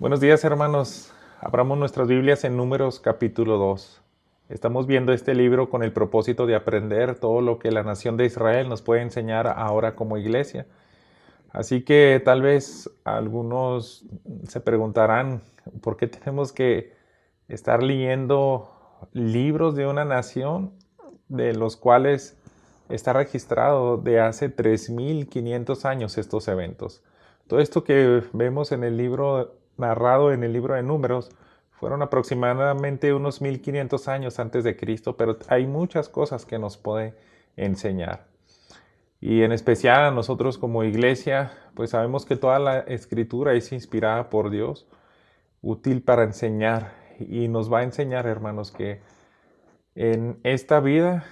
Buenos días, hermanos. Abramos nuestras Biblias en Números capítulo 2. Estamos viendo este libro con el propósito de aprender todo lo que la nación de Israel nos puede enseñar ahora como iglesia. Así que tal vez algunos se preguntarán por qué tenemos que estar leyendo libros de una nación de los cuales está registrado de hace 3500 años estos eventos. Todo esto que vemos en el libro narrado en el libro de Números fueron aproximadamente unos 1500 años antes de Cristo, pero hay muchas cosas que nos puede enseñar. Y en especial a nosotros como iglesia, pues sabemos que toda la escritura es inspirada por Dios, útil para enseñar. Y nos va a enseñar, hermanos, que en esta vida,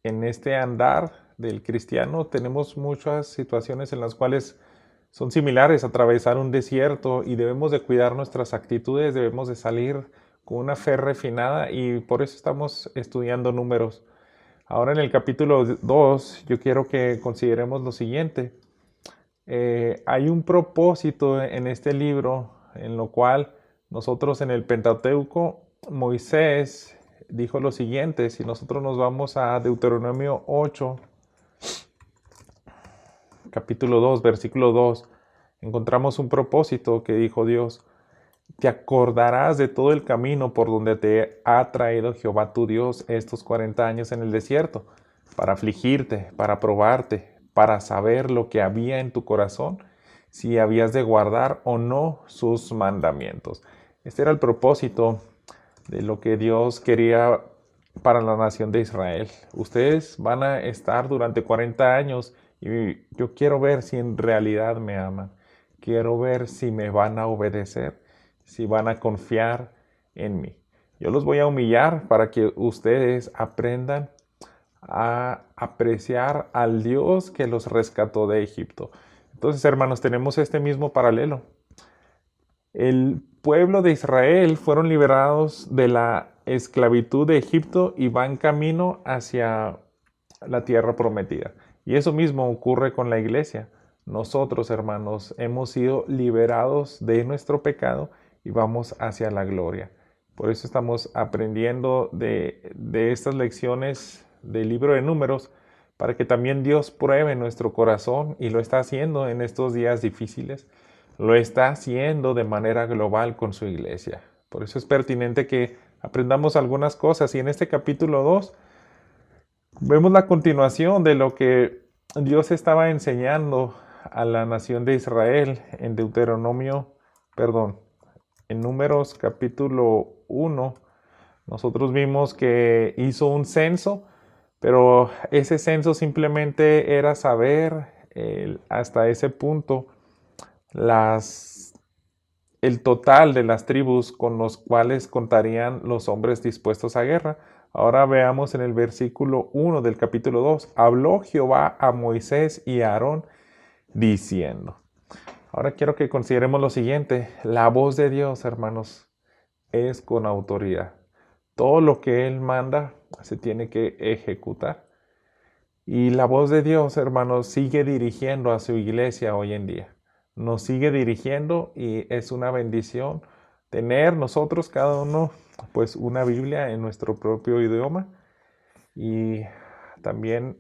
en este andar del cristiano, tenemos muchas situaciones en las cuales son similares a atravesar un desierto y debemos de cuidar nuestras actitudes, debemos de salir con una fe refinada y por eso estamos estudiando Números. Ahora en el capítulo 2 yo quiero que consideremos lo siguiente. Hay un propósito en este libro en lo cual nosotros en el Pentateuco, Moisés dijo lo siguiente. Si nosotros nos vamos a Deuteronomio 8, capítulo 2, versículo 2, encontramos un propósito que dijo Dios: te acordarás de todo el camino por donde te ha traído Jehová tu Dios estos 40 años en el desierto, para afligirte, para probarte, para saber lo que había en tu corazón, si habías de guardar o no sus mandamientos. Este era el propósito de lo que Dios quería para la nación de Israel. Ustedes van a estar durante 40 años y yo quiero ver si en realidad me aman. Quiero ver si me van a obedecer, si van a confiar en mí. Yo los voy a humillar para que ustedes aprendan a apreciar al Dios que los rescató de Egipto. Entonces, hermanos, tenemos este mismo paralelo. El pueblo de Israel fueron liberados de la esclavitud de Egipto y van camino hacia la tierra prometida. Y eso mismo ocurre con la iglesia. Nosotros, hermanos, hemos sido liberados de nuestro pecado y vamos hacia la gloria. Por eso estamos aprendiendo de estas lecciones del libro de Números, para que también Dios pruebe nuestro corazón, y lo está haciendo en estos días difíciles. Lo está haciendo de manera global con su iglesia. Por eso es pertinente que aprendamos algunas cosas. Y en este capítulo 2 vemos la continuación de lo que Dios estaba enseñando a la nación de Israel en en Números capítulo 1. Nosotros vimos que hizo un censo, pero ese censo simplemente era saber hasta ese punto el total de las tribus con los cuales contarían los hombres dispuestos a guerra. Ahora veamos en el versículo 1 del capítulo 2. Habló Jehová a Moisés y a Aarón diciendo. Ahora quiero que consideremos lo siguiente. La voz de Dios, hermanos, es con autoridad. Todo lo que Él manda se tiene que ejecutar. Y la voz de Dios, hermanos, sigue dirigiendo a su iglesia hoy en día. Nos sigue dirigiendo y es una bendición tener nosotros cada uno pues una Biblia en nuestro propio idioma, y también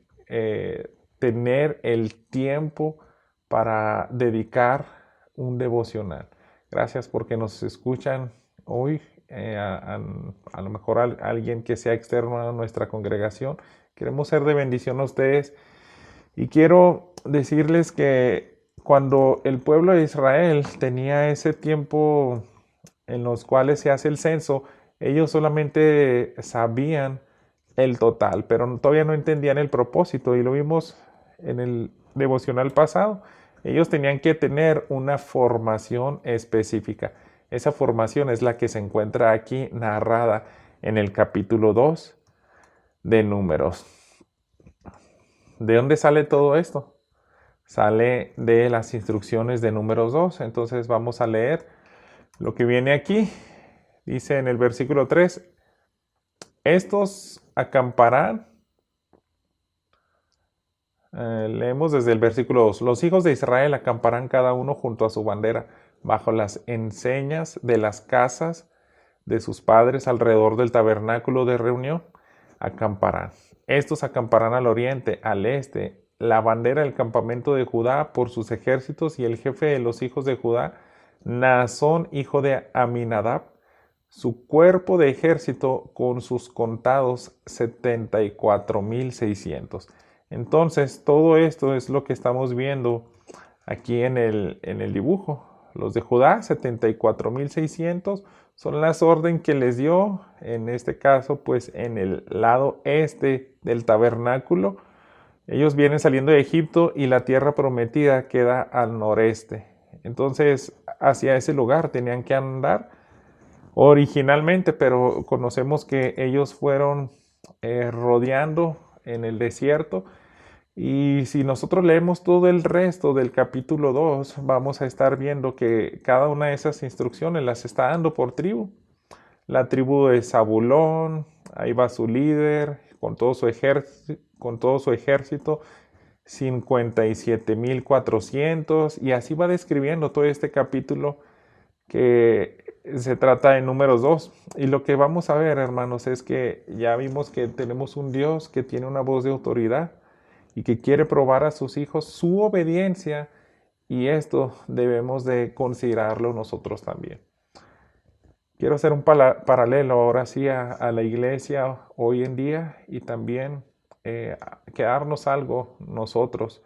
tener el tiempo para dedicar un devocional. Gracias porque nos escuchan hoy, a lo mejor alguien que sea externo a nuestra congregación. Queremos ser de bendición a ustedes y quiero decirles que cuando el pueblo de Israel tenía ese tiempo en los cuales se hace el censo, ellos solamente sabían el total, pero todavía no entendían el propósito, y lo vimos en el devocional pasado. Ellos tenían que tener una formación específica. Esa formación es la que se encuentra aquí narrada en el capítulo 2 de Números. ¿De dónde sale todo esto? Sale de las instrucciones de Números 2. Entonces vamos a leer lo que viene aquí. Dice en el versículo 3, estos acamparán. Leemos desde el versículo 2. Los hijos de Israel acamparán cada uno junto a su bandera, bajo las enseñas de las casas de sus padres alrededor del tabernáculo de reunión, acamparán. Estos acamparán al oriente, al este, la bandera del campamento de Judá por sus ejércitos y el jefe de los hijos de Judá, Naasón, hijo de Aminadab, su cuerpo de ejército con sus contados 74,600. Entonces, todo esto es lo que estamos viendo aquí en el dibujo. Los de Judá, 74,600, son las órdenes que les dio, en este caso, pues en el lado este del tabernáculo. Ellos vienen saliendo de Egipto y la tierra prometida queda al noreste. Entonces, hacia ese lugar tenían que andar originalmente, pero conocemos que ellos fueron rodeando en el desierto. Y si nosotros leemos todo el resto del capítulo 2, vamos a estar viendo que cada una de esas instrucciones las está dando por tribu. La tribu de Zabulón, ahí va su líder con todo su ejército, 57,400, y así va describiendo todo este capítulo que se trata de Números 2. Y lo que vamos a ver, hermanos, es que ya vimos que tenemos un Dios que tiene una voz de autoridad y que quiere probar a sus hijos su obediencia, y esto debemos de considerarlo nosotros también. Quiero hacer un paralelo ahora sí a la iglesia hoy en día y también quedarnos algo nosotros.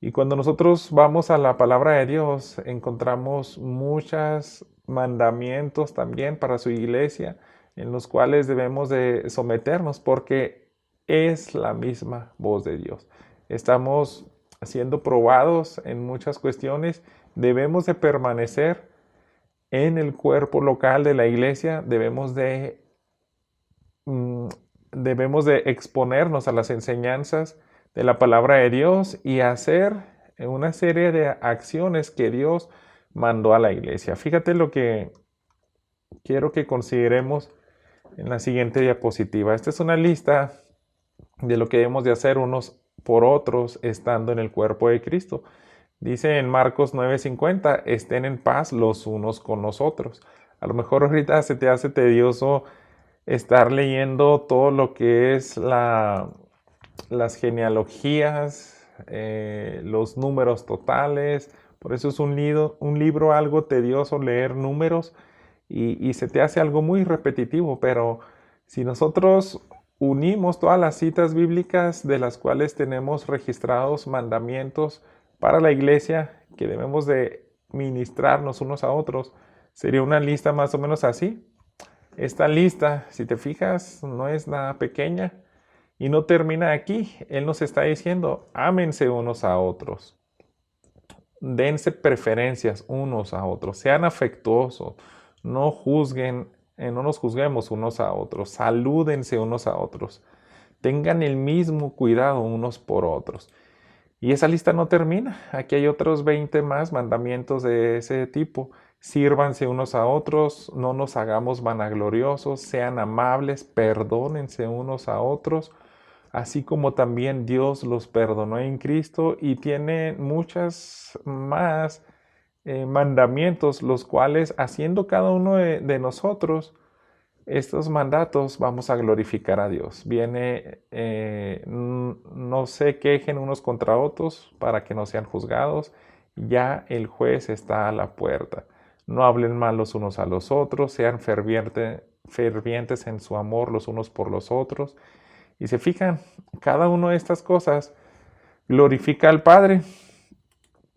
Y cuando nosotros vamos a la palabra de Dios, encontramos muchos mandamientos también para su iglesia, en los cuales debemos de someternos porque es la misma voz de Dios. Estamos siendo probados en muchas cuestiones, debemos de permanecer en el cuerpo local de la iglesia, mm, debemos de exponernos a las enseñanzas de la palabra de Dios y hacer una serie de acciones que Dios mandó a la iglesia. Fíjate lo que quiero que consideremos en la siguiente diapositiva. Esta es una lista de lo que debemos de hacer unos por otros estando en el cuerpo de Cristo. Dice en Marcos 9:50, estén en paz los unos con los otros. A lo mejor ahorita se te hace tedioso estar leyendo todo lo que es las genealogías, los números totales. Por eso es un libro algo tedioso leer números y se te hace algo muy repetitivo. Pero si nosotros unimos todas las citas bíblicas de las cuales tenemos registrados mandamientos para la iglesia que debemos de ministrarnos unos a otros, sería una lista más o menos así. Esta lista, si te fijas, no es nada pequeña y no termina aquí. Él nos está diciendo, ámense unos a otros, dense preferencias unos a otros, sean afectuosos, no juzguen, no nos juzguemos unos a otros, salúdense unos a otros, tengan el mismo cuidado unos por otros. Y esa lista no termina. Aquí hay otros 20 más mandamientos de ese tipo. Sírvanse unos a otros, no nos hagamos vanagloriosos, sean amables, perdónense unos a otros, así como también Dios los perdonó en Cristo, y tiene muchas más mandamientos, los cuales haciendo cada uno de nosotros estos mandatos vamos a glorificar a Dios. Viene, no se quejen unos contra otros para que no sean juzgados. Ya el juez está a la puerta. No hablen mal los unos a los otros, sean fervientes en su amor los unos por los otros. Y se fijan, cada una de estas cosas glorifica al Padre.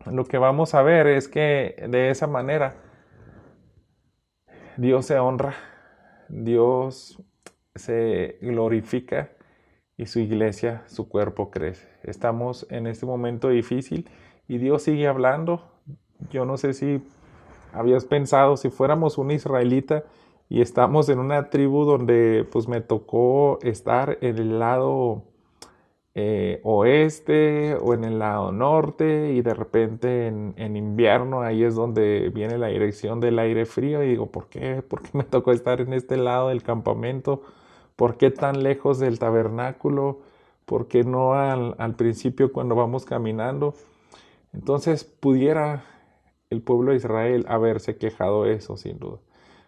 Lo que vamos a ver es que de esa manera Dios se honra, Dios se glorifica y su iglesia, su cuerpo crece. Estamos en este momento difícil y Dios sigue hablando. Yo no sé si habías pensado, si fuéramos un israelita y estamos en una tribu donde pues me tocó estar en el lado oeste o en el lado norte, y de repente en invierno ahí es donde viene la dirección del aire frío, y digo, ¿por qué? ¿Por qué me tocó estar en este lado del campamento? ¿Por qué tan lejos del tabernáculo? ¿Por qué no al principio cuando vamos caminando? Entonces pudiera el pueblo de Israel haberse quejado de eso, sin duda.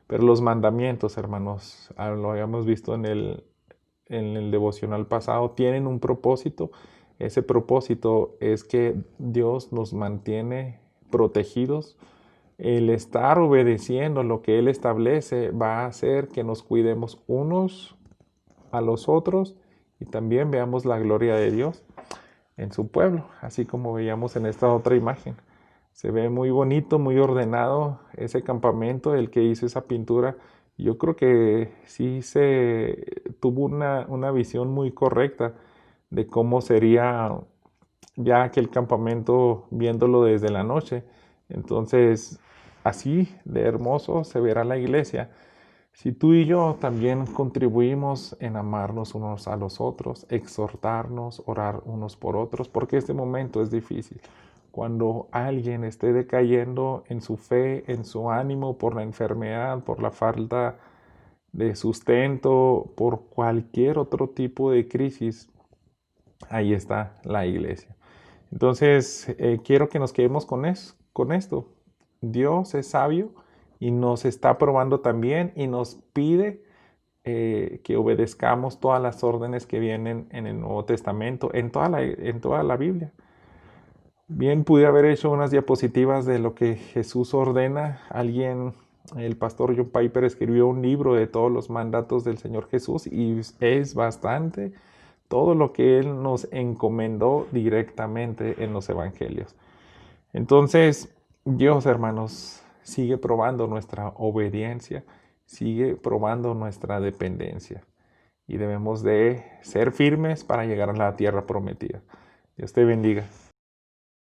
Pero los mandamientos, hermanos, lo habíamos visto en el devocional pasado, tienen un propósito. Ese propósito es que Dios nos mantiene protegidos. El estar obedeciendo lo que Él establece va a hacer que nos cuidemos unos a los otros y también veamos la gloria de Dios en su pueblo, así como veíamos en esta otra imagen. Se ve muy bonito, muy ordenado ese campamento, el que hizo esa pintura. Yo creo que sí se tuvo una visión muy correcta de cómo sería ya aquel campamento viéndolo desde la noche. Entonces, así de hermoso se verá la iglesia. Si tú y yo también contribuimos en amarnos unos a los otros, exhortarnos, orar unos por otros, porque este momento es difícil. Cuando alguien esté decayendo en su fe, en su ánimo, por la enfermedad, por la falta de sustento, por cualquier otro tipo de crisis, ahí está la iglesia. Entonces, quiero que nos quedemos con esto. Dios es sabio y nos está probando también y nos pide que obedezcamos todas las órdenes que vienen en el Nuevo Testamento, en toda la Biblia. Bien, pude haber hecho unas diapositivas de lo que Jesús ordena. El pastor John Piper escribió un libro de todos los mandatos del Señor Jesús y es bastante todo lo que Él nos encomendó directamente en los evangelios. Entonces, Dios, hermanos, sigue probando nuestra obediencia, sigue probando nuestra dependencia y debemos de ser firmes para llegar a la tierra prometida. Dios te bendiga.